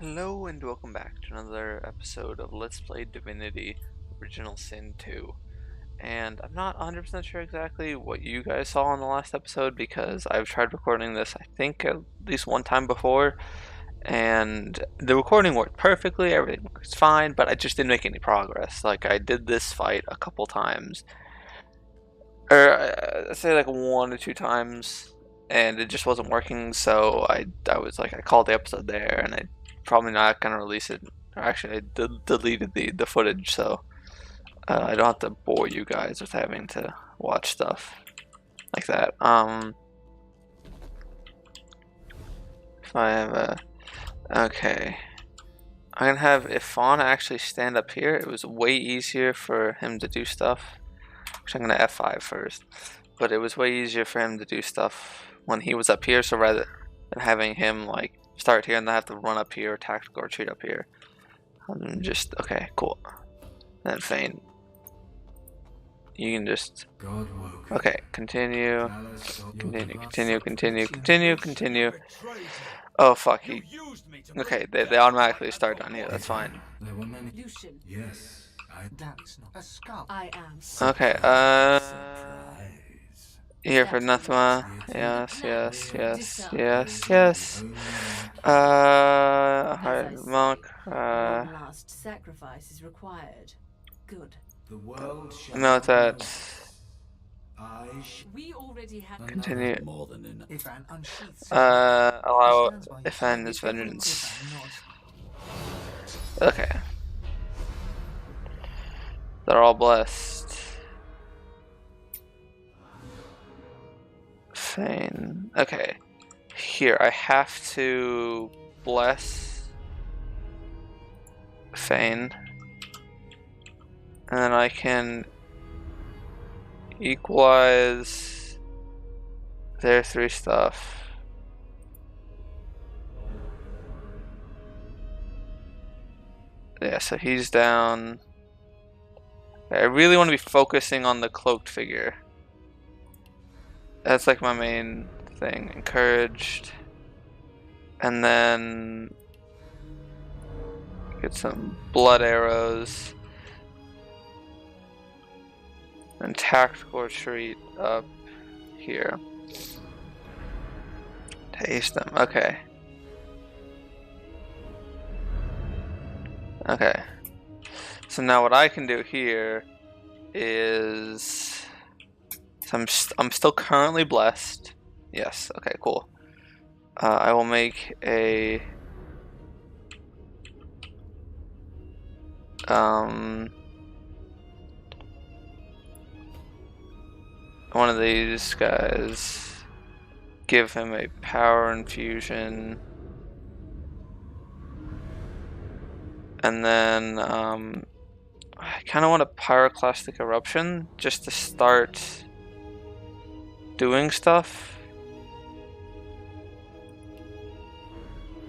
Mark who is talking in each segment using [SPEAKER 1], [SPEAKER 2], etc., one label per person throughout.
[SPEAKER 1] Hello and welcome back to another episode of Let's Play Divinity Original Sin 2. And I'm not 100% sure exactly what you guys saw in the last episode because I've tried recording this I think at least one time before, and the recording worked perfectly, everything works fine, but I just didn't make any progress. Like, I did this fight a couple times, or I'd say like one or two times, and it just wasn't working, so I was like, I called the episode there, and I probably not gonna release it. Or actually, I deleted the footage, so I don't have to bore you guys with having to watch stuff like that. If I have a okay, I'm gonna have Ifan actually stand up here. It was way easier for him to do stuff. Actually, I'm gonna F5 first, but it was way easier for him to do stuff when he was up here. So rather than having him like start here and then have to run up here, tactical retreat up here, I'm just okay, cool. Then feign. You can just okay. Continue. Continue. Oh fuck. He okay. They automatically start down here. That's fine. Okay. Here for Nathma. Yes. Hard monk.
[SPEAKER 2] One last sacrifice is required. Good.
[SPEAKER 1] No, that.
[SPEAKER 2] We already had
[SPEAKER 1] Continue.
[SPEAKER 3] More than enough.
[SPEAKER 1] Allow defend his vengeance. Okay. They're all blessed. Feign. Okay. Here, I have to bless Feign. And then I can equalize their 3 stuff. Yeah, so he's down. I really want to be focusing on the cloaked figure. That's like my main thing. Encouraged. And then get some blood arrows. And tactical retreat up here. Taste them. Okay. Okay. So now what I can do here is so I'm still currently blessed. Yes. Okay. Cool. I will make a one of these guys. Give him a power infusion. And then I kind of want a pyroclastic eruption just to start doing stuff.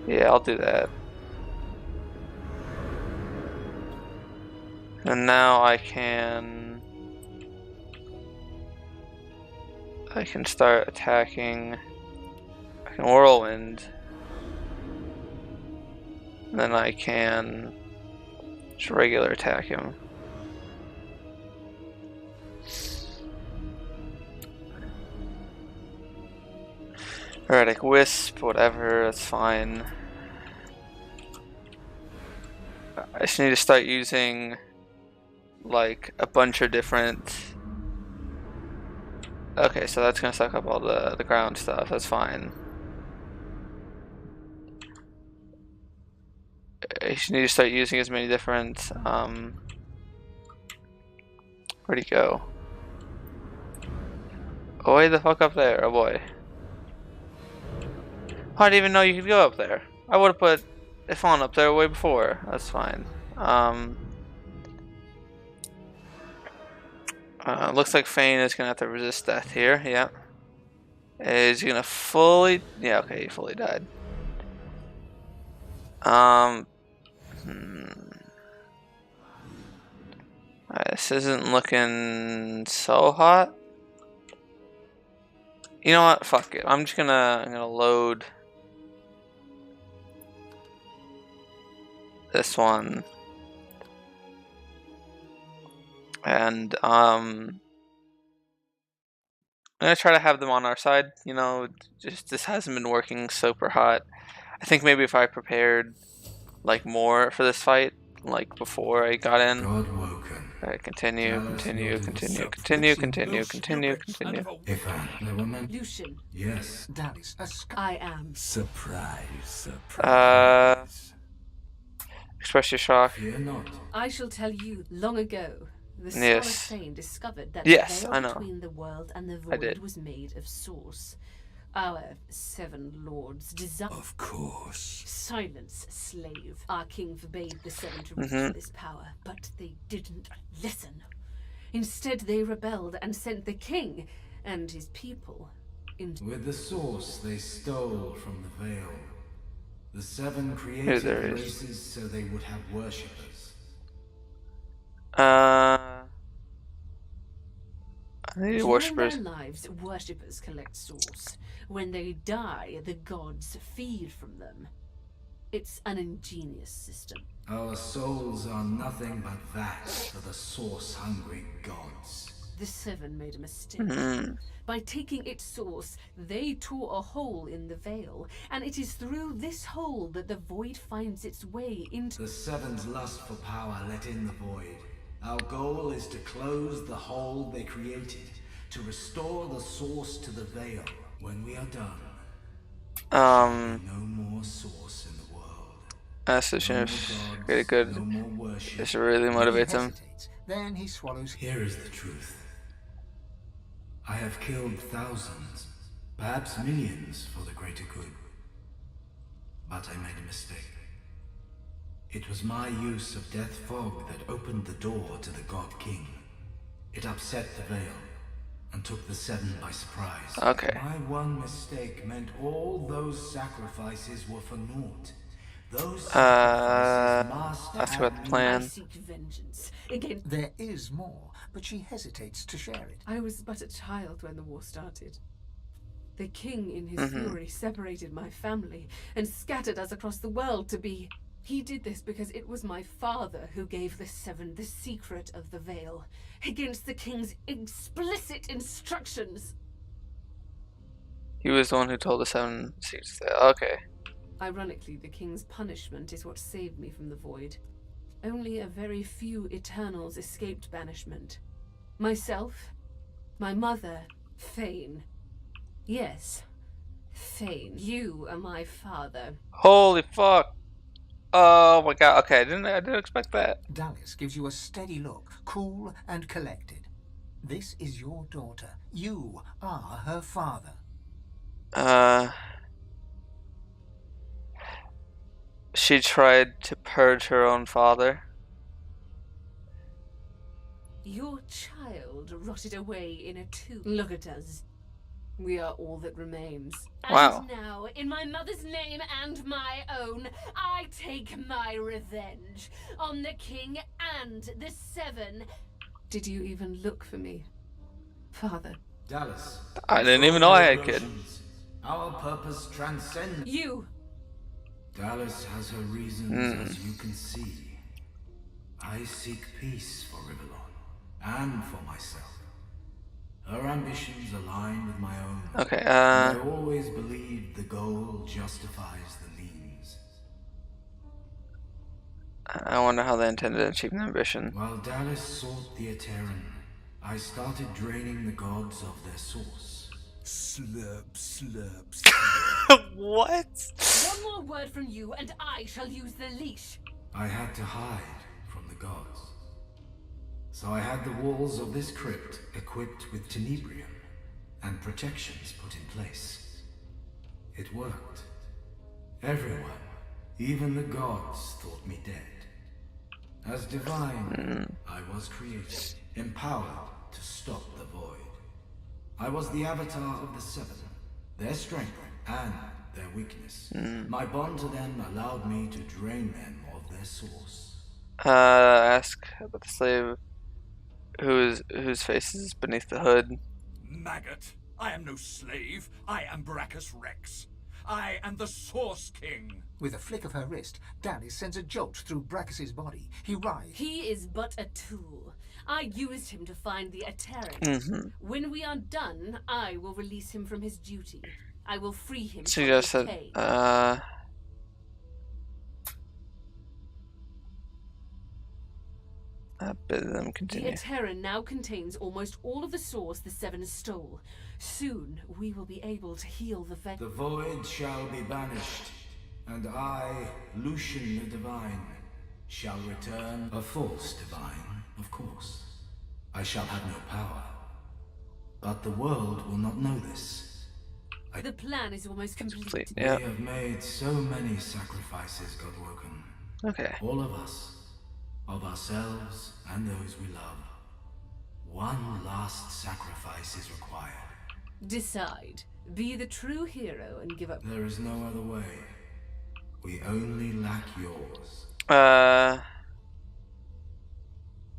[SPEAKER 1] Yeah, I'll do that. And now I can start attacking. I can whirlwind. And then I can just regular attack him. Erratic Wisp, whatever, that's fine. I just need to start using like a bunch of different. Okay, so that's gonna suck up all the ground stuff, that's fine. I just need to start using as many different, where'd he go? Oh, way the fuck up there, oh boy. I didn't even know you could go up there. I would've put Ifan up there way before, that's fine. Looks like Feign is gonna have to resist death here, yeah. Is he gonna fully, yeah, okay, he fully died. This isn't looking so hot. You know what? Fuck it. I'm gonna load this one, and I'm gonna try to have them on our side. You know, just this hasn't been working super hot. I think maybe if I prepared like more for this fight, like before I got in.
[SPEAKER 3] God woken.
[SPEAKER 1] Alright, continue,
[SPEAKER 3] Dallas
[SPEAKER 1] continue,
[SPEAKER 3] nodded
[SPEAKER 1] continue,
[SPEAKER 3] with
[SPEAKER 1] continue,
[SPEAKER 3] supplication.
[SPEAKER 1] continue, continue, continue.
[SPEAKER 3] If there were men.
[SPEAKER 2] Lucian,
[SPEAKER 3] Yes.
[SPEAKER 4] Dallas,
[SPEAKER 2] I am.
[SPEAKER 3] Surprise,
[SPEAKER 1] Uh,
[SPEAKER 3] surprise.
[SPEAKER 1] express your shock.
[SPEAKER 3] Fear not.
[SPEAKER 2] I shall tell you long ago. The Scarlet
[SPEAKER 1] Yes.
[SPEAKER 2] Thane discovered that
[SPEAKER 1] Yes,
[SPEAKER 2] the
[SPEAKER 1] I
[SPEAKER 2] veil
[SPEAKER 1] know.
[SPEAKER 2] between the world and the
[SPEAKER 1] I
[SPEAKER 2] void
[SPEAKER 1] did.
[SPEAKER 2] was made of source. Our 7 lords desired.
[SPEAKER 3] Of course.
[SPEAKER 2] Silence, slave. Our king forbade the 7 to reach for this power, but they didn't listen. Instead, they rebelled and sent the king and his people into.
[SPEAKER 3] With the source they stole from the veil. The 7
[SPEAKER 1] Here
[SPEAKER 3] created
[SPEAKER 1] there is.
[SPEAKER 3] races so they would have worshippers.
[SPEAKER 1] I need
[SPEAKER 2] During
[SPEAKER 1] worshippers.
[SPEAKER 2] their lives, worshippers collect source. When they die, the gods feed from them. It's an ingenious system.
[SPEAKER 3] Our souls are nothing but vats for the source-hungry gods.
[SPEAKER 2] The 7 made a mistake.
[SPEAKER 1] Mm.
[SPEAKER 2] By taking its source, they tore a hole in the veil, and it is through this hole that the void finds its way into.
[SPEAKER 3] The 7's lust for power let in the void. Our goal is to close the hole they created, to restore the source to the veil. When we are done, no more source in the world.
[SPEAKER 1] Ascension
[SPEAKER 3] No
[SPEAKER 1] is
[SPEAKER 3] more gods,
[SPEAKER 1] pretty good.
[SPEAKER 3] no more worship.
[SPEAKER 1] This really motivates
[SPEAKER 4] he
[SPEAKER 1] him.
[SPEAKER 4] hesitates. Then he swallows.
[SPEAKER 3] Here is the truth. I have killed thousands, perhaps millions for the greater good. But I made a mistake. It was my use of Death Fog that opened the door to the God King. It upset the veil and took the 7 by surprise.
[SPEAKER 1] Okay.
[SPEAKER 3] My one mistake meant all those sacrifices were for naught. Those sacrifices must
[SPEAKER 1] that's
[SPEAKER 3] have
[SPEAKER 1] what the
[SPEAKER 3] meaning.
[SPEAKER 1] plan.
[SPEAKER 2] I seek vengeance against.
[SPEAKER 4] There is more, but she hesitates to share it.
[SPEAKER 2] I was but a child when the war started. The king, in his fury, separated my family and scattered us across the world to be. He did this because it was my father who gave the 7 the secret of the veil, against the king's explicit instructions.
[SPEAKER 1] He was the one who told the 7 secrets. Okay.
[SPEAKER 2] Ironically, the king's punishment is what saved me from the void. Only a very few Eternals escaped banishment. Myself, my mother, Thane. Yes, Thane. You are my father.
[SPEAKER 1] Holy fuck. Oh my god. Okay, I didn't expect that.
[SPEAKER 4] Dallas gives you a steady look, cool and collected. This is your daughter. You are her father.
[SPEAKER 1] She tried to purge her own father.
[SPEAKER 2] Your child rotted away in a tomb. Look at us. We are all that remains.
[SPEAKER 1] Wow.
[SPEAKER 2] And now, in my mother's name and my own, I take my revenge on the king and the 7. Did you even look for me, father?
[SPEAKER 3] Dallas.
[SPEAKER 1] I didn't even know I had a kid.
[SPEAKER 3] Our purpose transcends.
[SPEAKER 2] You!
[SPEAKER 3] Dallas has her reasons, as you can see. I seek peace for Rivellon, and for myself. Her ambitions align with my own.
[SPEAKER 1] Okay,
[SPEAKER 3] And I always believed the goal justifies the means.
[SPEAKER 1] I wonder how they intended to achieve the ambition.
[SPEAKER 3] While Dallas sought the Eterran, I started draining the gods of their source. Slurp, slurp, slurp.
[SPEAKER 1] What?
[SPEAKER 2] One more word from you, and I shall use the leash.
[SPEAKER 3] I had to hide from the gods. So I had the walls of this crypt equipped with tenebrium and protections put in place. It worked. Everyone, even the gods, thought me dead. As divine, I was created, empowered to stop the void. I was the avatar of the 7, their strength and their weakness. My bond to them allowed me to drain them of their source.
[SPEAKER 1] Ask about the slave whose face is beneath the hood.
[SPEAKER 5] Maggot, I am no slave. I am Baracus Rex. I am the Source King.
[SPEAKER 4] With a flick of her wrist, Dallis sends a jolt through Brachus's body. He writhes.
[SPEAKER 2] He is but a tool. I used him to find the Ateran.
[SPEAKER 1] Mm-hmm.
[SPEAKER 2] When we are done, I will release him from his duty. I will free him
[SPEAKER 1] So
[SPEAKER 2] from
[SPEAKER 1] you
[SPEAKER 2] his
[SPEAKER 1] just said,
[SPEAKER 2] cage.
[SPEAKER 1] bid them
[SPEAKER 2] The
[SPEAKER 1] continue.
[SPEAKER 2] Ateran now contains almost all of the Source the Seven stole. Soon, we will be able to heal the
[SPEAKER 3] The void shall be banished, and I, Lucian the Divine, shall return. A false divine, of course. I shall have no power. But the world will not know this.
[SPEAKER 2] The plan is almost complete.
[SPEAKER 1] Yeah.
[SPEAKER 3] We have made so many sacrifices, Godwoken.
[SPEAKER 1] Okay.
[SPEAKER 3] All of us. Of ourselves and those we love. One last sacrifice is required.
[SPEAKER 2] Decide. Be the true hero and give up.
[SPEAKER 3] There is no other way. We only lack yours.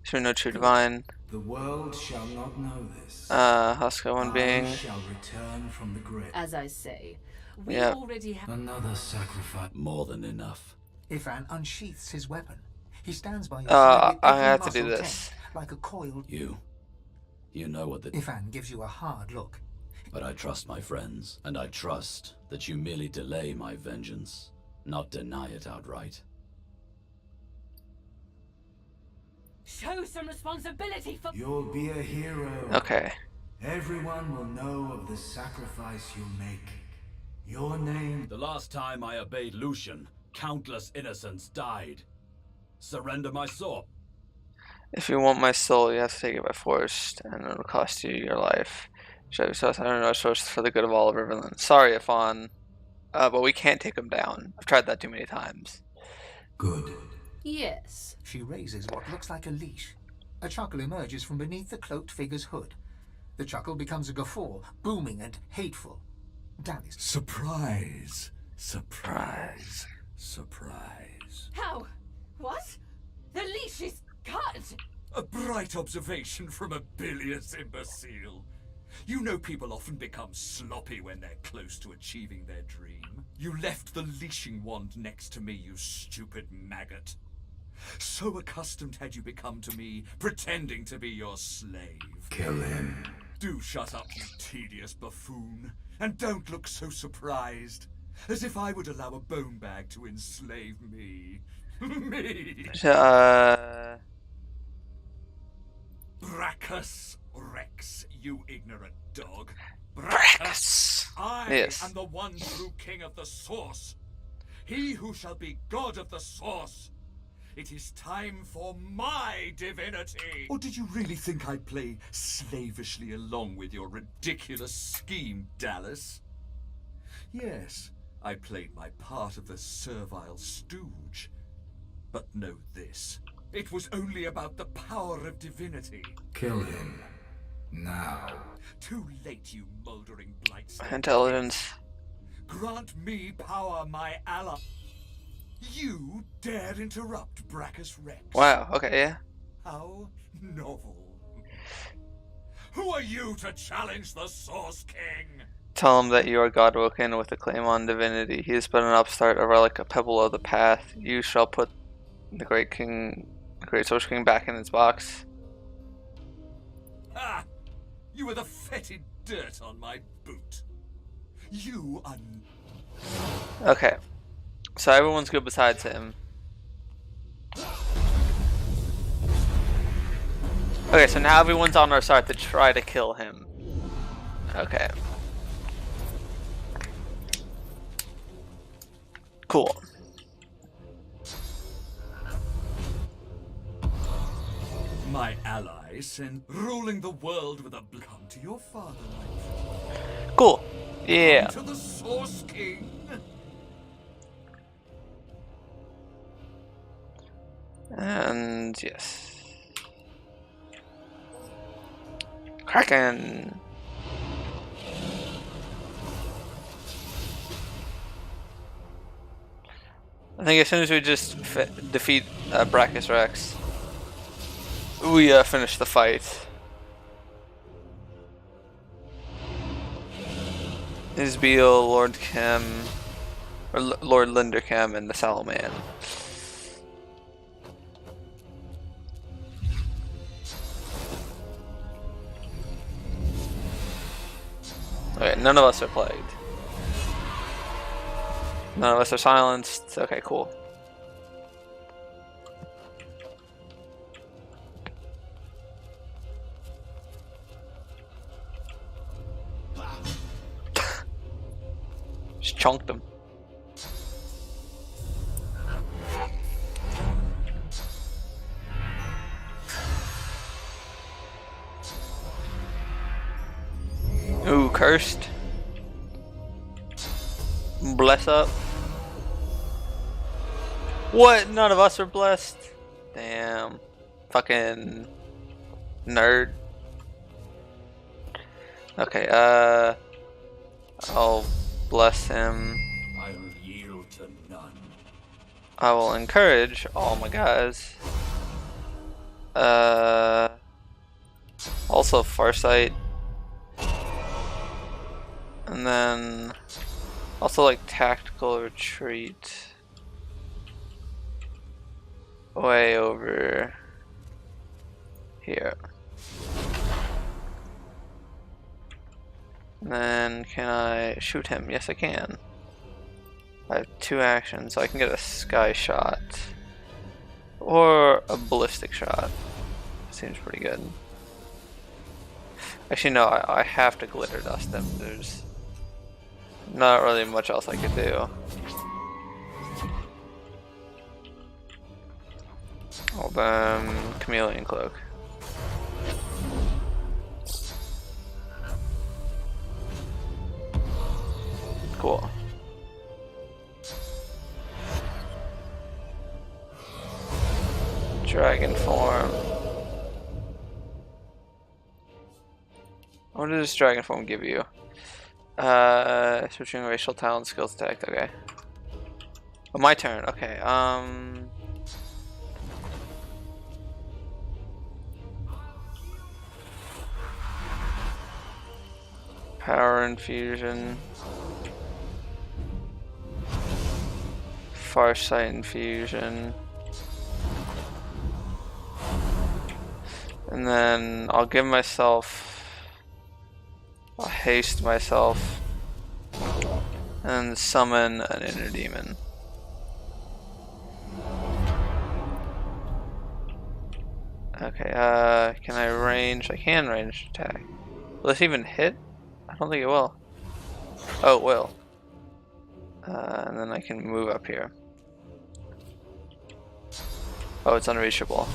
[SPEAKER 1] So no true divine.
[SPEAKER 3] The world shall not know this.
[SPEAKER 1] Husker one being.
[SPEAKER 3] I shall return from the grave.
[SPEAKER 2] As I say, we
[SPEAKER 1] Yeah.
[SPEAKER 2] already have.
[SPEAKER 3] Another sacrifice.
[SPEAKER 5] More than enough.
[SPEAKER 4] Ifan unsheaths his weapon. He stands by your
[SPEAKER 1] I
[SPEAKER 4] side with every
[SPEAKER 1] have to do
[SPEAKER 4] muscle
[SPEAKER 1] this.
[SPEAKER 4] tense, like a coiled.
[SPEAKER 6] You know what the...
[SPEAKER 4] Ifan gives you a hard look.
[SPEAKER 6] But I trust my friends, and I trust that you merely delay my vengeance, not deny it outright.
[SPEAKER 2] Show some responsibility for.
[SPEAKER 3] You'll be a hero.
[SPEAKER 1] Okay.
[SPEAKER 3] Everyone will know of the sacrifice you'll make. Your name.
[SPEAKER 6] The last time I obeyed Lucian, countless innocents died. Surrender my sword.
[SPEAKER 1] If you want my soul, you have to take it by force, and it'll cost you your life. Show yourself, I don't know, source for the good of all of Riverland. Sorry, Ifan, but we can't take him down. I've tried that too many times.
[SPEAKER 3] Good.
[SPEAKER 2] Yes.
[SPEAKER 4] She raises what looks like a leash. A chuckle emerges from beneath the cloaked figure's hood. The chuckle becomes a guffaw, booming and hateful. Dallis.
[SPEAKER 5] Surprise. Surprise. Surprise.
[SPEAKER 2] How? What? The leash is cut!
[SPEAKER 5] A bright observation from a bilious imbecile. You know people often become sloppy when they're close to achieving their dream. You left the leashing wand next to me, you stupid maggot. So accustomed had you become to me, pretending to be your slave.
[SPEAKER 3] Kill him.
[SPEAKER 5] Do shut up, you tedious buffoon. And don't look so surprised. As if I would allow a bone bag to enslave me. Me! Brachus Rex, you ignorant dog.
[SPEAKER 1] Brachus!
[SPEAKER 5] I
[SPEAKER 1] Yes.
[SPEAKER 5] am the one true king of the Source. He who shall be god of the Source. It is time for my divinity. Or did you really think I'd play slavishly along with your ridiculous scheme, Dallas? Yes, I played my part of the servile stooge. But know this. It was only about the power of divinity.
[SPEAKER 3] Kill him. Now.
[SPEAKER 5] Too late, you moldering blightstone.
[SPEAKER 1] Intelligence.
[SPEAKER 5] Grant me power, my ally. You dare interrupt Brachus Rex.
[SPEAKER 1] Wow, okay, yeah.
[SPEAKER 5] How novel. Who are you to challenge the Source King?
[SPEAKER 1] Tell him that you are Godwoken with a claim on divinity. He is but an upstart, a relic, a pebble of the path. You shall put the great king, the great Source King back in its box.
[SPEAKER 5] Ah! You were the fetid dirt on my boot. You are...
[SPEAKER 1] Okay. So everyone's good besides him. Okay, so now everyone's on our side to try to kill him. Okay. Cool.
[SPEAKER 5] My allies and ruling the world with a come to your fatherland.
[SPEAKER 1] Cool. Yeah.
[SPEAKER 5] Come to the Source King.
[SPEAKER 1] And yes. Kraken. I think as soon as we just defeat Brachus Rex, we finish the fight. Isbiel, Lord Kim, or Lord Lindercam, and the Salaman. Okay, none of us are plagued. None of us are silenced. Okay, cool. Just chunked them. Ooh, cursed. Bless up. What? None of us are blessed? Damn. Fucking nerd. Okay, I'll bless him.
[SPEAKER 6] I'll yield to none.
[SPEAKER 1] I will encourage all my guys. Also Farsight. And then also like tactical retreat. Way over here. And then can I shoot him? Yes, I can. I have 2 actions, so I can get a sky shot or a ballistic shot. Seems pretty good. Actually, no, I have to glitter dust him. There's not really much else I could do. Well then, chameleon cloak. Cool. Dragon form. What does this dragon form give you? Switching racial talent skills attack. Okay. Oh, my turn. Okay. Power infusion. Farsight infusion. And then I'll give myself, I'll haste myself and summon an inner demon. Okay, can I range? I can range attack. Will this even hit? I don't think it will. Oh, it will. And then I can move up here. Oh, it's unreachable.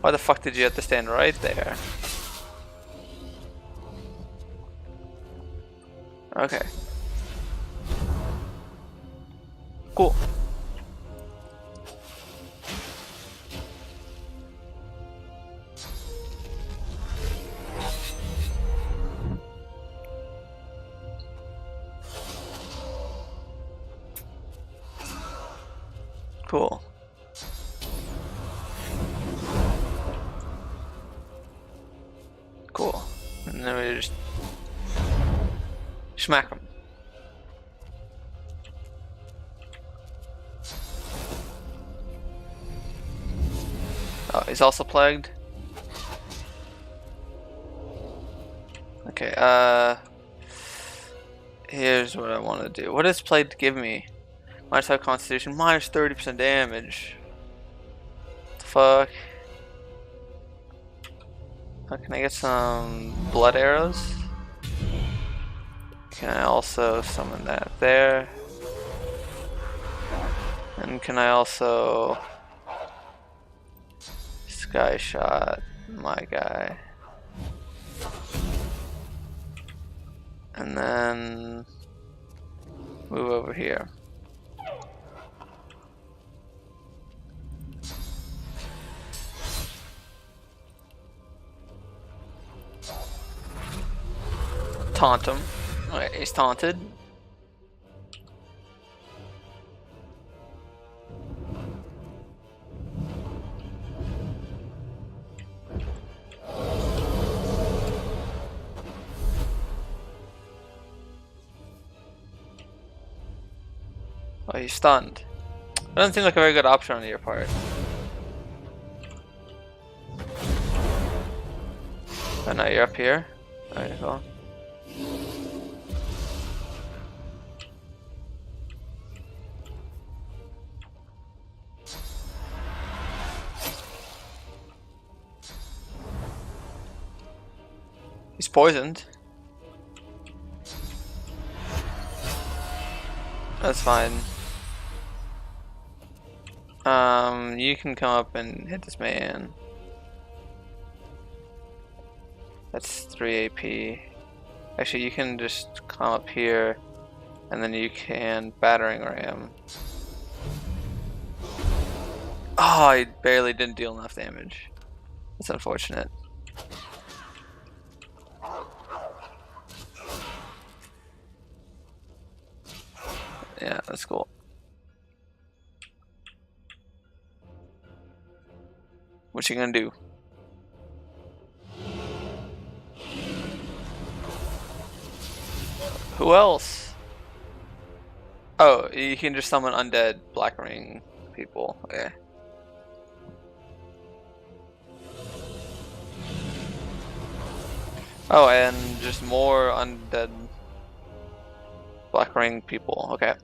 [SPEAKER 1] Why the fuck did you have to stand right there? Okay. Cool. Cool. Cool. And then we just smack him. Oh, he's also plagued. Okay, here's what I want to do. What does plague give me? -5 constitution, minus 30% damage. What the fuck? Can I get some blood arrows? Can I also summon that there? And can I also sky shot my guy? And then move over here. Taunt him. Okay, he's taunted. Oh, he's stunned. Doesn't seem like a very good option on your part. Oh no, you're up here. Alright, cool. He's poisoned. That's fine. You can come up and hit this man. That's 3 AP. Actually, you can just come up here, and then you can battering ram. Oh, I barely didn't deal enough damage. That's unfortunate. Yeah, that's cool. What you gonna do? Who else? Oh, you can just summon undead black ring people. Okay. Oh, and just more undead black ring people. Okay.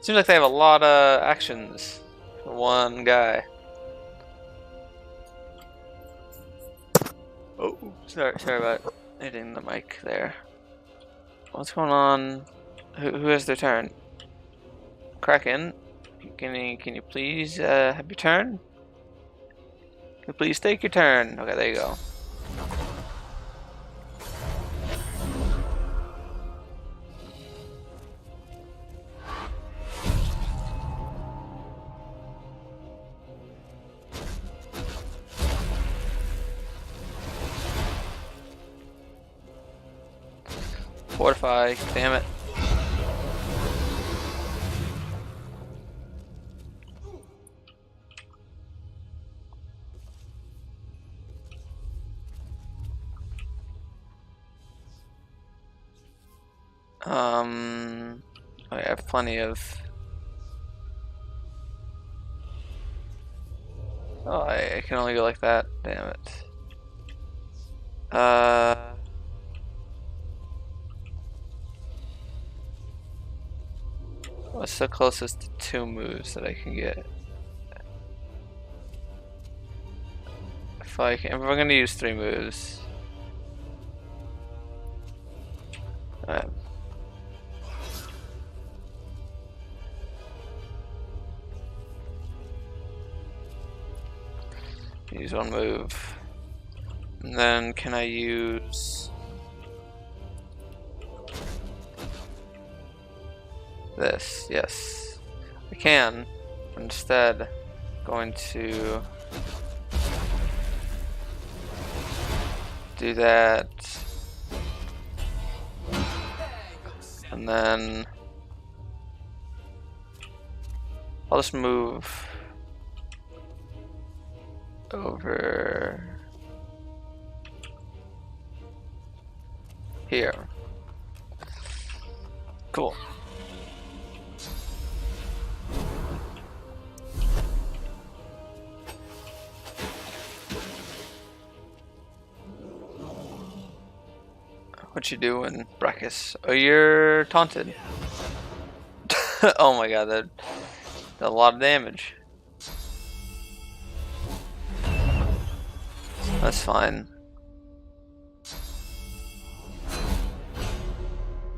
[SPEAKER 1] Seems like they have a lot of actions for one guy. Oh, sorry about hitting the mic there. What's going on? Who has their turn? Kraken, can you please have your turn? Can you please take your turn? Okay, there you go. Fortify, damn it. I have plenty of. Oh, I can only go like that. Damn it. What's the closest to 2 moves that I can get? If we're gonna use 3 moves. Alright. Use 1 move. And then can I use this? Yes. I can. Instead, going to do that. And then I'll just move over here. Cool. What you doing, Brachus? Oh, you're taunted. Oh my god, that did a lot of damage. That's fine.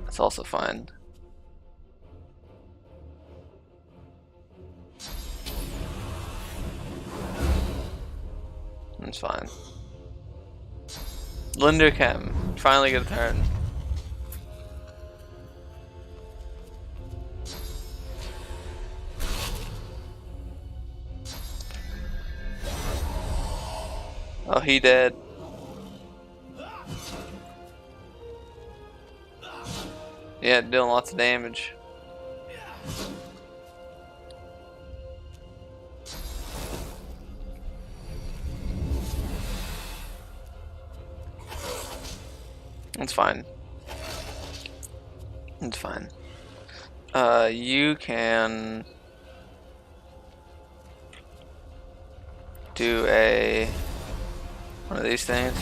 [SPEAKER 1] That's also fine. That's fine. Linderchem, finally get a turn. Oh, he dead. Yeah, doing lots of damage. It's fine. It's fine. You can do one of these things,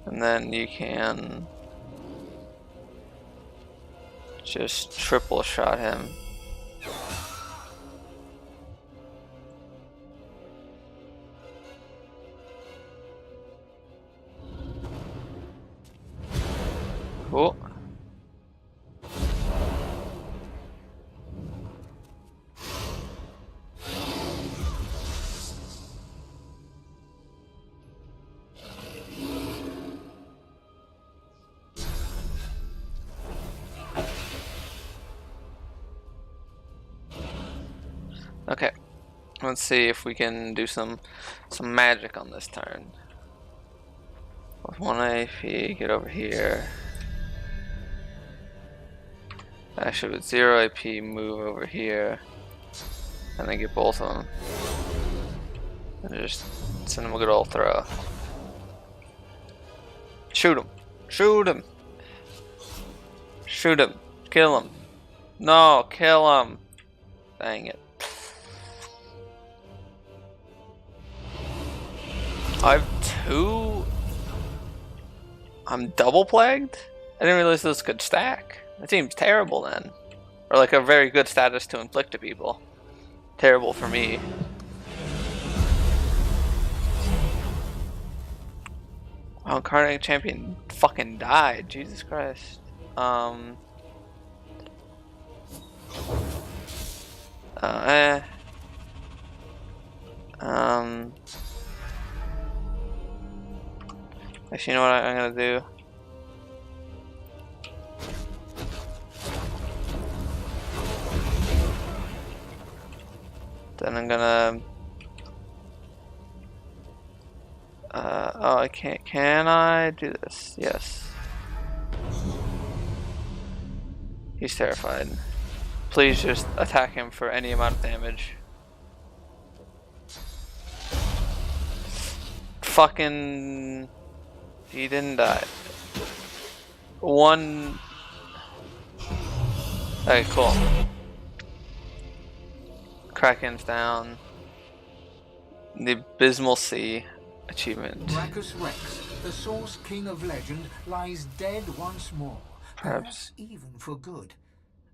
[SPEAKER 1] and then you can just triple shot him. Cool. Okay, let's see if we can do some magic on this turn. With 1 AP, get over here. Actually, with 0 AP, move over here, and then get both of them, and just send them a good old throw. Shoot him! Shoot him! Shoot him! Kill him! No, kill him! Dang it. I have 2. I'm double plagued? I didn't realize this could stack. That seems terrible then. Or like a very good status to inflict to people. Terrible for me. Wow, Incarnate Champion fucking died. Jesus Christ. Actually, you know what I'm gonna do? Then I'm gonna... oh, I can't. Can I do this? Yes. He's terrified. Please just attack him for any amount of damage. Fucking... He didn't die. 1... Okay, cool. Kraken's down. The Abysmal Sea achievement.
[SPEAKER 4] Brachus Rex, the Source King of Legend, lies dead once more. Perhaps even for good.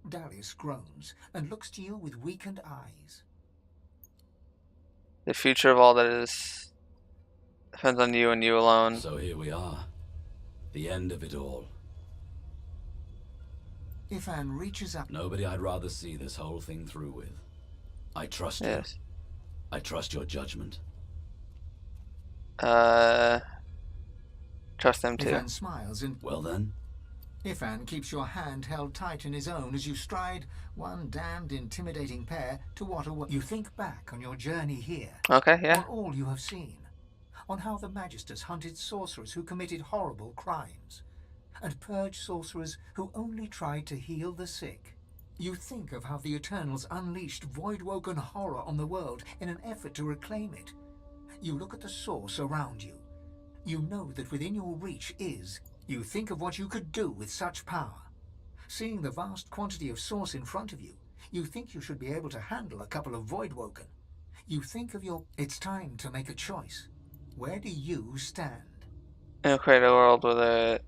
[SPEAKER 4] Darius groans and looks to you with weakened eyes.
[SPEAKER 1] The future of all that is depends on you and you alone.
[SPEAKER 6] So here we are. The end of it all.
[SPEAKER 4] Ifan reaches up.
[SPEAKER 6] Nobody I'd rather see this whole thing through with. I trust you.
[SPEAKER 1] Yes.
[SPEAKER 6] I trust your judgment.
[SPEAKER 1] Trust them too.
[SPEAKER 4] Ifan smiles and...
[SPEAKER 6] Well then?
[SPEAKER 4] Ifan keeps your hand held tight in his own as you stride, one damned intimidating pair, to what you think back on your journey here.
[SPEAKER 1] Okay, yeah.
[SPEAKER 4] On all you have seen. On how the Magisters hunted sorcerers who committed horrible crimes, and purged sorcerers who only tried to heal the sick. You think of how the Eternals unleashed void-woken horror on the world in an effort to reclaim it. You look at the source around you. You know that within your reach is... You think of what you could do with such power. Seeing the vast quantity of source in front of you, you think you should be able to handle a couple of void-woken. You think of your... It's time to make a choice. Where do you stand?
[SPEAKER 1] I'll create a world where the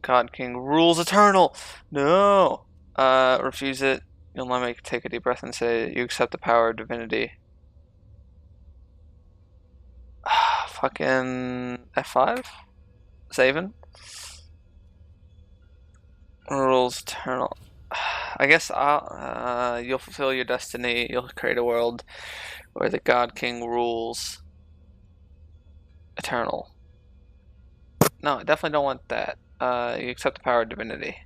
[SPEAKER 1] God King rules eternal. No. Refuse it. You'll not take a deep breath and say you accept the power of divinity. Fucking F5? Saving? Rules eternal. I guess you'll fulfill your destiny. You'll create a world where the God King rules eternal. No, I definitely don't want that. You accept the power of divinity.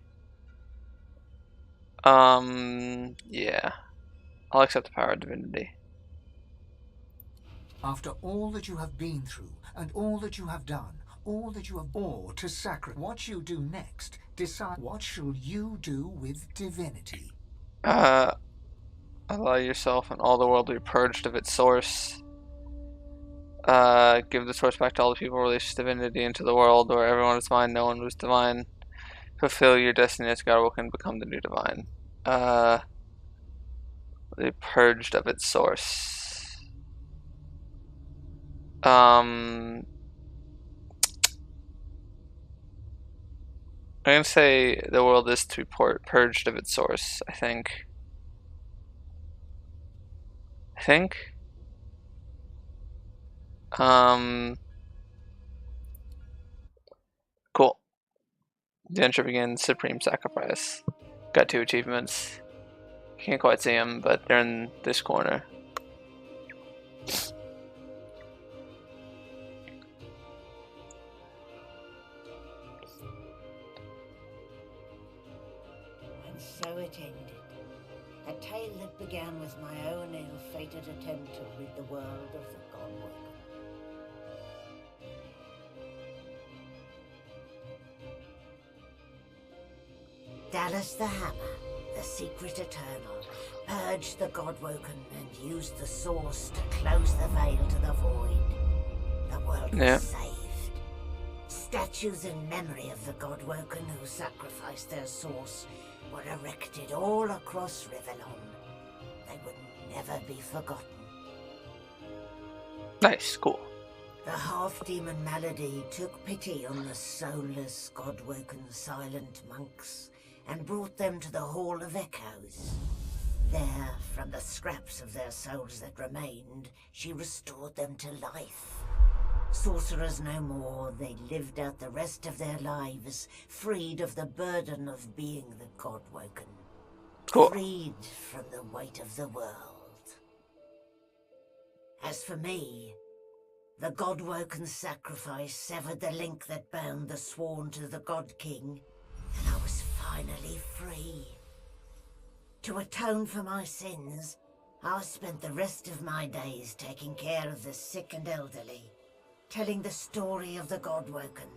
[SPEAKER 1] Yeah. I'll accept the power of divinity.
[SPEAKER 4] After all that you have been through, and all that you have done, all that you have bore to sacrifice, what you do next, decide what shall you do with divinity.
[SPEAKER 1] Allow yourself and all the world to be purged of its source. Give the source back to all the people, release divinity into the world where everyone is divine, no one was divine. Fulfill your destiny as God and become the new divine. They purged of its source. I'm gonna say the world is to be purged of its source. I think. Cool. The adventure begins. Supreme Sacrifice. Got 2 achievements. Can't quite see them, but they're in this corner.
[SPEAKER 7] And so it ended. A tale that began with my own ill-fated attempt to rid the world of the Godwoken. Dallas the Hammer, the secret eternal, purged the Godwoken and used the source to close the veil to the void. The world was saved. Statues in memory of the Godwoken who sacrificed their source were erected all across Rivellon. They would never be forgotten.
[SPEAKER 1] Nice, cool.
[SPEAKER 7] The half-demon Malady took pity on the soulless Godwoken silent monks and brought them to the Hall of Echoes. There, from the scraps of their souls that remained, she restored them to life. Sorcerers no more, they lived out the rest of their lives, freed of the burden of being the Godwoken.
[SPEAKER 1] Cool.
[SPEAKER 7] Freed from the weight of the world. As for me, the Godwoken sacrifice severed the link that bound the Sworn to the God King, and I was finally free. To atone for my sins, I spent the rest of my days taking care of the sick and elderly, telling the story of the Godwoken,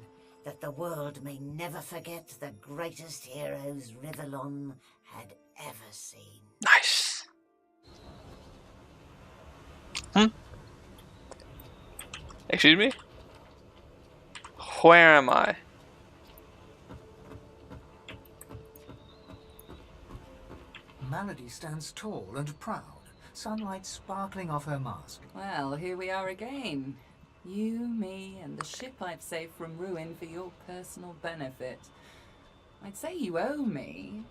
[SPEAKER 7] that the world may never forget the greatest heroes Rivellon had ever seen.
[SPEAKER 1] Nice. Excuse me? Where am I?
[SPEAKER 4] Malady stands tall and proud, sunlight sparkling off her mask.
[SPEAKER 8] Well, here we are again. You, me, and the ship I've saved from ruin for your personal benefit. I'd say you owe me,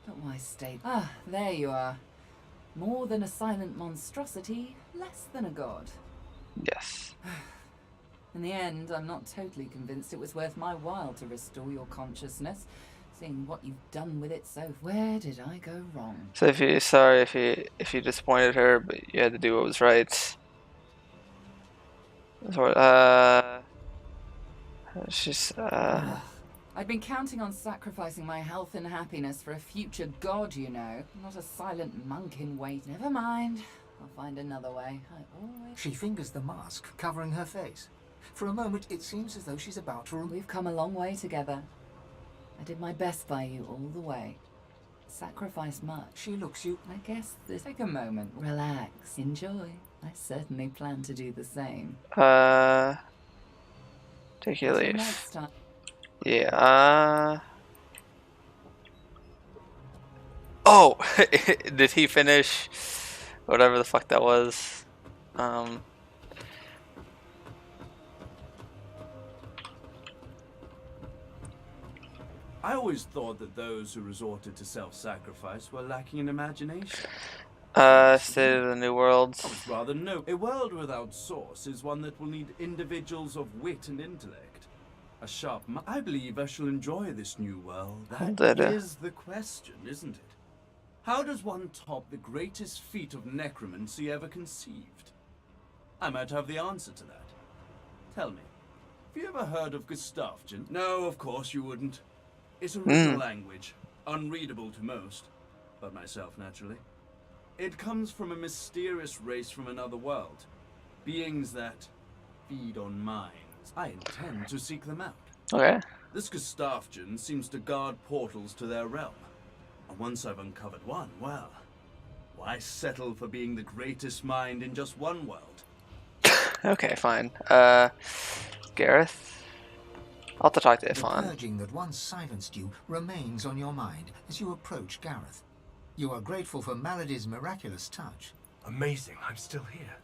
[SPEAKER 8] but why stay? Ah, there you are. More than a silent monstrosity, less than a god.
[SPEAKER 1] Yes.
[SPEAKER 8] In the end, I'm not totally convinced it was worth my while to restore your consciousness, seeing what you've done with it so. Where did I go wrong?
[SPEAKER 1] So if you disappointed her, but you had to do what was right. She's
[SPEAKER 8] I'd been counting on sacrificing my health and happiness for a future god, you know. Not a silent monk in wait. Never mind. I'll find another way.
[SPEAKER 4] She fingers the mask, covering her face. For a moment, it seems as though she's about to...
[SPEAKER 8] We've come a long way together. I did my best by you all the way. Sacrificed much.
[SPEAKER 4] She looks you...
[SPEAKER 8] I guess this... Take a moment. Relax. Enjoy. I certainly plan to do the same.
[SPEAKER 1] Take your leave.
[SPEAKER 8] Next time.
[SPEAKER 1] Yeah, oh! Did he finish whatever the fuck that was?
[SPEAKER 5] I always thought that those who resorted to self-sacrifice were lacking in imagination.
[SPEAKER 1] State of the New World.
[SPEAKER 5] I was rather no. A world without source is one that will need individuals of wit and intellect. A sharp mind. I believe I shall enjoy this new world. That is the question, isn't it? How does one top the greatest feat of necromancy ever conceived? I might have the answer to that. Tell me, have you ever heard of Gustavgen? No, of course you wouldn't. It's a written language, unreadable to most, but myself naturally. It comes from a mysterious race from another world, beings that feed on minds. I intend to seek them out.
[SPEAKER 1] Okay.
[SPEAKER 5] This Gustavgen seems to guard portals to their realm. And once I've uncovered one, well, why settle for being the greatest mind in just one world?
[SPEAKER 1] Okay, fine. Gareth? I'll have to talk to
[SPEAKER 4] The
[SPEAKER 1] Ifan.
[SPEAKER 4] purging that once silenced you remains on your mind as you approach Gareth. You are grateful for Malady's miraculous touch.
[SPEAKER 9] Amazing I'm still here.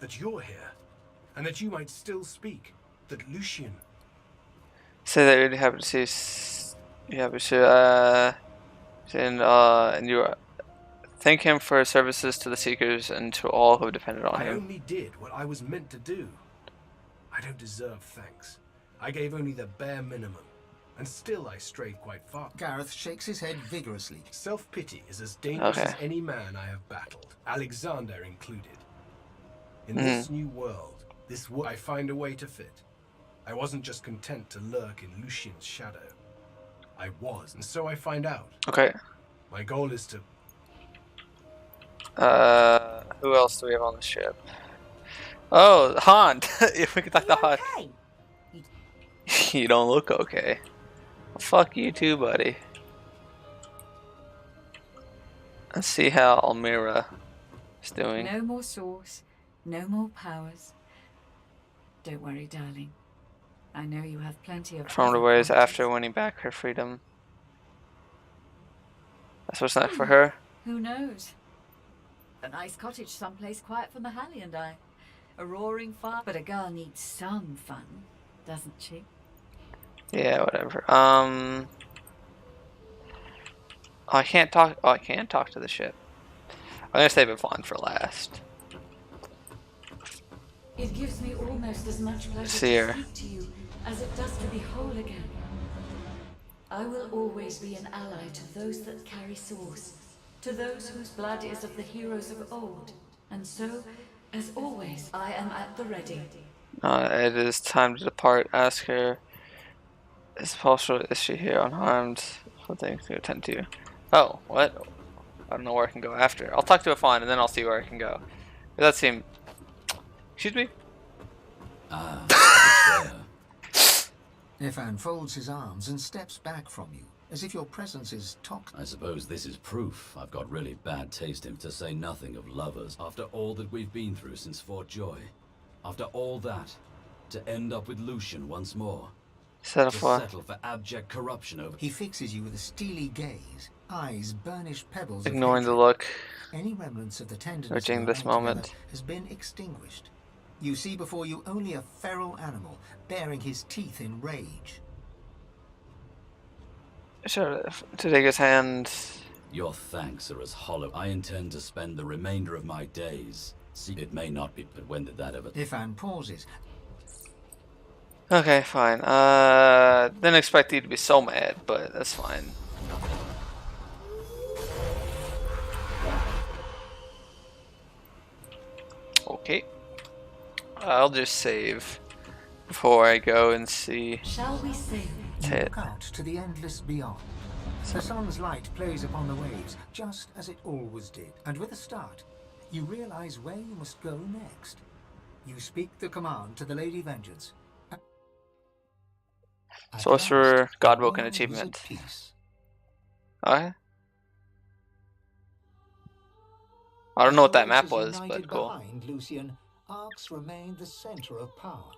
[SPEAKER 9] That you're here. And that you might still speak. That Lucian...
[SPEAKER 1] Say that you're really happy to see. Yeah, we should. And you thank him for his services to the Seekers and to all who depended on
[SPEAKER 9] I
[SPEAKER 1] him.
[SPEAKER 9] only did what I was meant to do. I don't deserve thanks. I gave only the bare minimum. And still I strayed quite far.
[SPEAKER 4] Gareth shakes his head vigorously.
[SPEAKER 9] Self-pity is as dangerous
[SPEAKER 1] Okay.
[SPEAKER 9] as any man I have battled, Alexander included. In this new world, I find a way to fit. I wasn't just content to lurk in Lucian's shadow. I was, and so I find out.
[SPEAKER 1] Okay.
[SPEAKER 9] My goal is to...
[SPEAKER 1] Who else do we have on the ship? Oh, Han! If we could talk to Han.
[SPEAKER 7] Okay.
[SPEAKER 1] You don't look okay. Fuck you too, buddy. Let's see how Almira is doing.
[SPEAKER 10] No more source, no more powers. Don't worry, darling. I know you have plenty of
[SPEAKER 1] Performed
[SPEAKER 10] other
[SPEAKER 1] ways
[SPEAKER 10] qualities.
[SPEAKER 1] after winning back her freedom. That's what's next for her.
[SPEAKER 10] Who knows? A nice cottage someplace quiet from the Halley and I. A roaring fire. But a girl needs some fun, doesn't she?
[SPEAKER 1] Yeah, whatever. I can't talk. Oh, I can talk to the ship. I'm gonna save Ifan for last.
[SPEAKER 10] It gives me almost as much pleasure
[SPEAKER 1] See her.
[SPEAKER 10] to speak to you as it does to be whole again. I will always be an ally to those that carry swords, to those whose blood is of the heroes of old. And so, as always, I am at the ready.
[SPEAKER 1] It is time to depart. Ask her. Is possible? Is she here unharmed? What things to attend to? Oh, what? I don't know where I can go after. I'll talk to Ifan and then I'll see where I can go. That seemed. Excuse me.
[SPEAKER 6] Ah, it's there.
[SPEAKER 4] Ifan folds his arms and steps back from you, as if your presence is toxic.
[SPEAKER 6] I suppose this is proof I've got really bad taste in, to say nothing of lovers. After all that we've been through since Fort Joy, after all that, to end up with Lucian once more.
[SPEAKER 1] Settle
[SPEAKER 6] To
[SPEAKER 1] for.
[SPEAKER 6] settle for abject corruption over...
[SPEAKER 4] He fixes you with a steely gaze, eyes burnished pebbles of
[SPEAKER 1] Ignoring the
[SPEAKER 4] hatred.
[SPEAKER 1] look.
[SPEAKER 4] Any remnants of the tenderness
[SPEAKER 1] Urging
[SPEAKER 4] you
[SPEAKER 1] this
[SPEAKER 4] had together
[SPEAKER 1] moment.
[SPEAKER 4] has been extinguished. You see before you only a feral animal, baring his teeth in rage.
[SPEAKER 1] Sure. To take his hand.
[SPEAKER 6] Your thanks are as hollow. I intend to spend the remainder of my days. See, it may not be, but when did that ever...
[SPEAKER 4] Ifan pauses.
[SPEAKER 1] Okay, fine. Didn't expect you to be so mad, but that's fine. Okay. I'll just save before I go and see.
[SPEAKER 10] Shall we sail?
[SPEAKER 4] You
[SPEAKER 1] Ted.
[SPEAKER 4] look out to the endless beyond. The sun's light plays upon the waves, just as it always did. And with a start, you realize where you must go next. You speak the command to the Lady Vengeance. At
[SPEAKER 1] Sorcerer
[SPEAKER 4] last,
[SPEAKER 1] Godwoken
[SPEAKER 4] the world is at
[SPEAKER 1] achievement.
[SPEAKER 4] peace.
[SPEAKER 1] Okay. I don't know what that
[SPEAKER 4] As
[SPEAKER 1] map
[SPEAKER 4] always
[SPEAKER 1] was,
[SPEAKER 4] united
[SPEAKER 1] but cool.
[SPEAKER 4] Behind Lucian, Arx remained the center of power.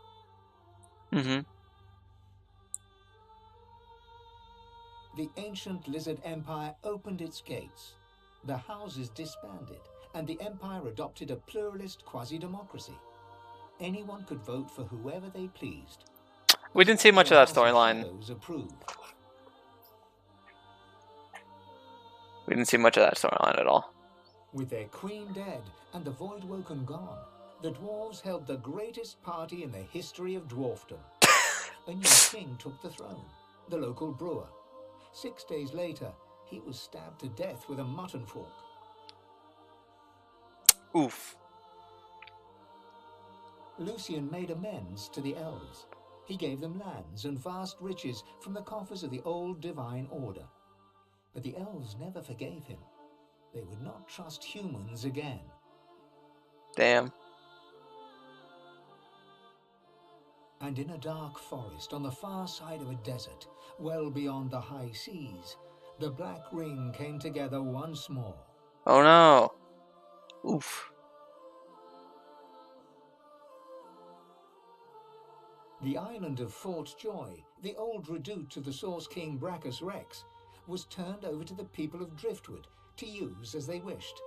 [SPEAKER 1] Mm-hmm.
[SPEAKER 4] The ancient Lizard Empire opened its gates. The houses disbanded, and the Empire adopted a pluralist quasi-democracy. Anyone could vote for whoever they pleased.
[SPEAKER 1] We didn't see much
[SPEAKER 4] The
[SPEAKER 1] of that
[SPEAKER 4] House
[SPEAKER 1] storyline.
[SPEAKER 4] Shadows approved.
[SPEAKER 1] We didn't see much of that storyline at all.
[SPEAKER 4] With their queen dead and the Voidwoken gone, the dwarves held the greatest party in the history of dwarfdom. A new king took the throne, the local brewer. 6 days later, he was stabbed to death with a mutton fork.
[SPEAKER 1] Oof.
[SPEAKER 4] Lucian made amends to the elves. He gave them lands and vast riches from the coffers of the old divine order. But the elves never forgave him. They would not trust humans again.
[SPEAKER 1] Damn.
[SPEAKER 4] And in a dark forest on the far side of a desert, well beyond the high seas, the Black Ring came together once more.
[SPEAKER 1] Oh no. Oof.
[SPEAKER 4] The island of Fort Joy the old redoute of the Source King Brachus Rex, was turned over to the people of Driftwood to use as they wished.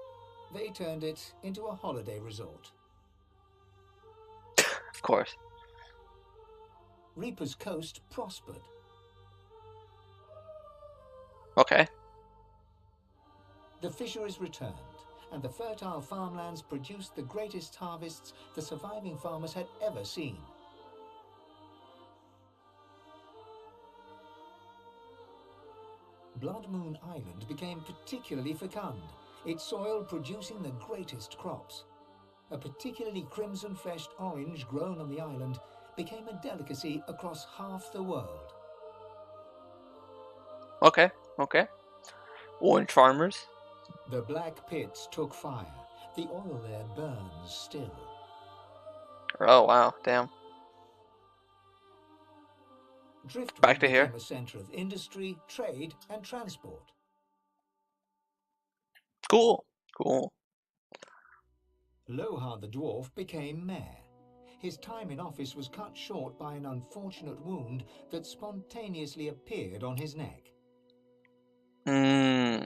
[SPEAKER 4] They turned it into a holiday resort.
[SPEAKER 1] Of course.
[SPEAKER 4] Reaper's Coast prospered.
[SPEAKER 1] Okay.
[SPEAKER 4] The fisheries returned, and the fertile farmlands produced the greatest harvests the surviving farmers had ever seen. Blood Moon Island became particularly fecund, its soil producing the greatest crops. A particularly crimson-fleshed orange grown on the island became a delicacy across half the world.
[SPEAKER 1] Okay. Okay. Orange farmers.
[SPEAKER 4] The black pits took fire. The oil there burns still.
[SPEAKER 1] Oh wow, damn. Back
[SPEAKER 4] Driftwood
[SPEAKER 1] to here.
[SPEAKER 4] became a centre of industry, trade, and transport.
[SPEAKER 1] Cool. Cool.
[SPEAKER 4] Lohar the dwarf became mayor. His time in office was cut short by an unfortunate wound that spontaneously appeared on his neck.
[SPEAKER 1] Hmm.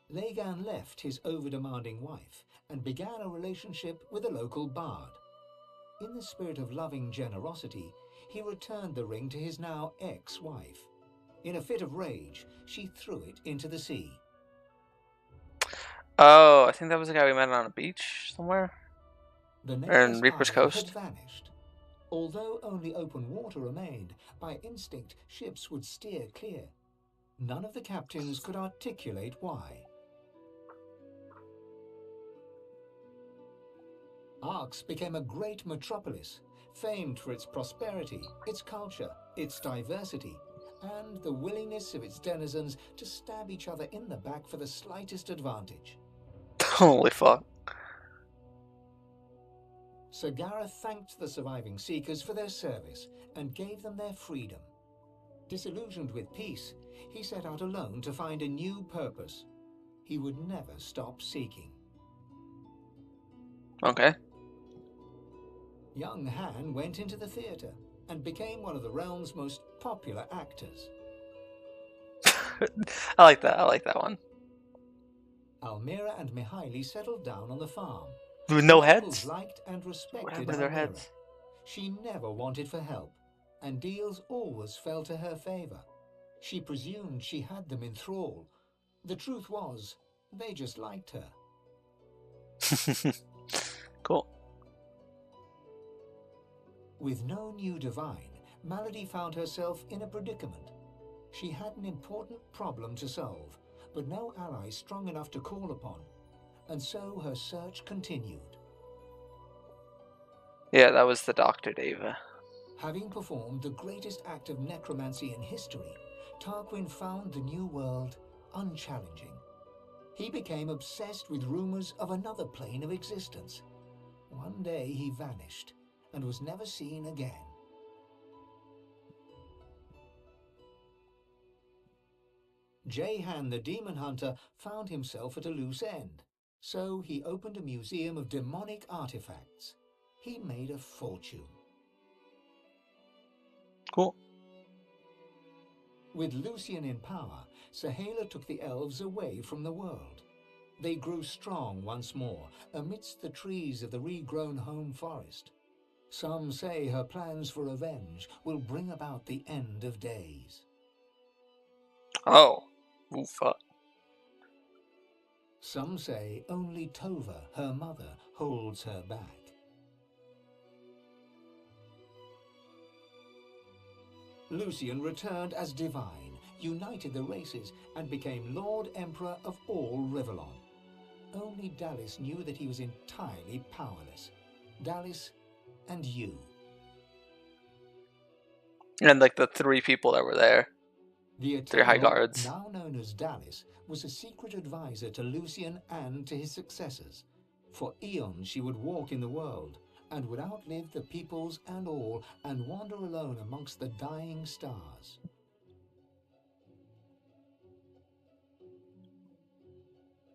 [SPEAKER 4] Lagan left his over-demanding wife and began a relationship with a local bard. In the spirit of loving generosity, he returned the ring to his now ex-wife. In a fit of rage, she threw it into the sea.
[SPEAKER 1] Oh, I think that was the guy we met on a beach somewhere.
[SPEAKER 4] The
[SPEAKER 1] Or
[SPEAKER 4] nameless
[SPEAKER 1] in Reaper's
[SPEAKER 4] island
[SPEAKER 1] Coast.
[SPEAKER 4] had vanished. Although only open water remained, by instinct ships would steer clear. None of the captains could articulate why. Arx became a great metropolis, famed for its prosperity, its culture, its diversity, and the willingness of its denizens to stab each other in the back for the slightest advantage.
[SPEAKER 1] Holy fuck.
[SPEAKER 4] Sir Gareth thanked the surviving Seekers for their service and gave them their freedom. Disillusioned with peace, he set out alone to find a new purpose. He would never stop seeking.
[SPEAKER 1] Okay.
[SPEAKER 4] Young Han went into the theatre and became one of the realm's most popular actors.
[SPEAKER 1] I like that. I like that one.
[SPEAKER 4] Almira and Mihaly settled down on the farm.
[SPEAKER 1] With no
[SPEAKER 4] The locals
[SPEAKER 1] heads?
[SPEAKER 4] liked and
[SPEAKER 1] What
[SPEAKER 4] respected
[SPEAKER 1] happened to their
[SPEAKER 4] Almira.
[SPEAKER 1] heads?
[SPEAKER 4] She never wanted for help, and deals always fell to her favor. She presumed she had them in thrall. The truth was, they just liked her.
[SPEAKER 1] Cool.
[SPEAKER 4] With no new divine, Malady found herself in a predicament. She had an important problem to solve, but no ally strong enough to call upon, and so her search continued.
[SPEAKER 1] Yeah, that was the Dr. Deva.
[SPEAKER 4] Having performed the greatest act of necromancy in history, Tarquin found the new world unchallenging. He became obsessed with rumors of another plane of existence. One day he vanished and was never seen again. Jehan the Demon Hunter found himself at a loose end, so he opened a museum of demonic artifacts. He made a fortune.
[SPEAKER 1] Cool.
[SPEAKER 4] With Lucian in power, Sahala took the elves away from the world. They grew strong once more amidst the trees of the regrown home forest. Some say her plans for revenge will bring about the end of days.
[SPEAKER 1] Oh. Ooh, fuck.
[SPEAKER 4] Some say only Tova, her mother, holds her back. Lucian returned as divine, united the races, and became Lord Emperor of all Rivellon. Only Dallis knew that he was entirely powerless. Dallis and you.
[SPEAKER 1] And like the three people that were there.
[SPEAKER 4] The
[SPEAKER 1] Three high
[SPEAKER 4] Eternal,
[SPEAKER 1] guards.
[SPEAKER 4] now known as Dallis, was a secret advisor to Lucian and to his successors. For eons she would walk in the world, and would outlive the peoples and all, and wander alone amongst the dying stars.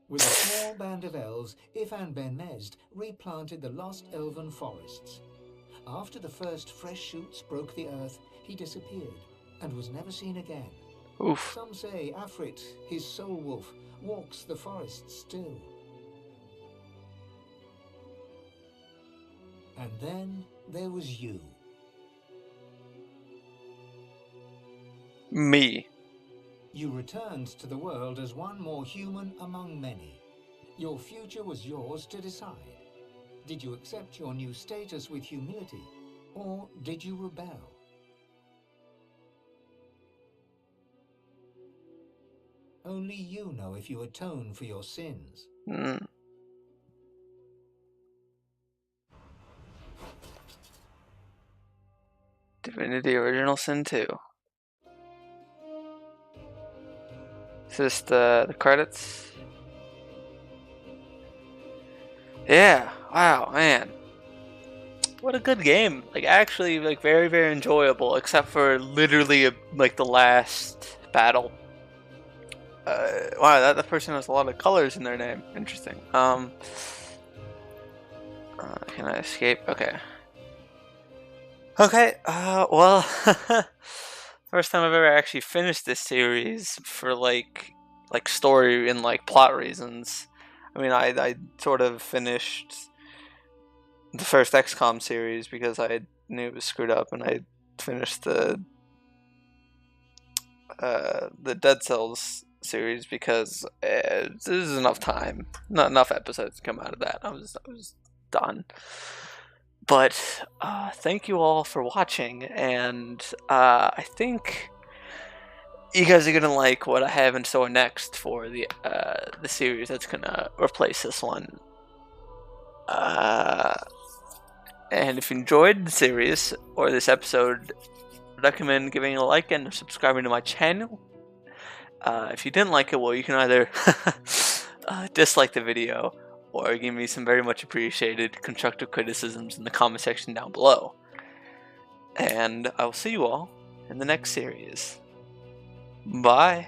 [SPEAKER 4] With a small band of elves, Ifan Ben Mesd replanted the lost elven forests. After the first fresh shoots broke the earth, he disappeared and was never seen again.
[SPEAKER 1] Oof.
[SPEAKER 4] Some say Afrit, his soul wolf, walks the forest still. And then there was you.
[SPEAKER 1] Me.
[SPEAKER 4] You returned to the world as one more human among many. Your future was yours to decide. Did you accept your new status with humility, or did you rebel? Only you know if you atone for your sins.
[SPEAKER 1] Mm. Divinity Original Sin 2. Is this the credits? Yeah, wow, man. What a good game. Like, actually, like, very, very enjoyable, except for literally, like, the last battle. Wow, that person has a lot of colors in their name. Interesting. Can I escape? Okay. Okay, well, first time I've ever actually finished this series for, like story and, like, plot reasons. I mean, I sort of finished the first XCOM series because I knew it was screwed up, and I finished the Dead Cells series because this is enough time, not enough episodes to come out of that. I was done. But thank you all for watching, and I think you guys are gonna like what I have in store next for the series that's gonna replace this one. And if you enjoyed the series or this episode, I recommend giving it a like and subscribing to my channel. If you didn't like it, well, you can either dislike the video or give me some very much appreciated constructive criticisms in the comment section down below. And I will see you all in the next series. Bye.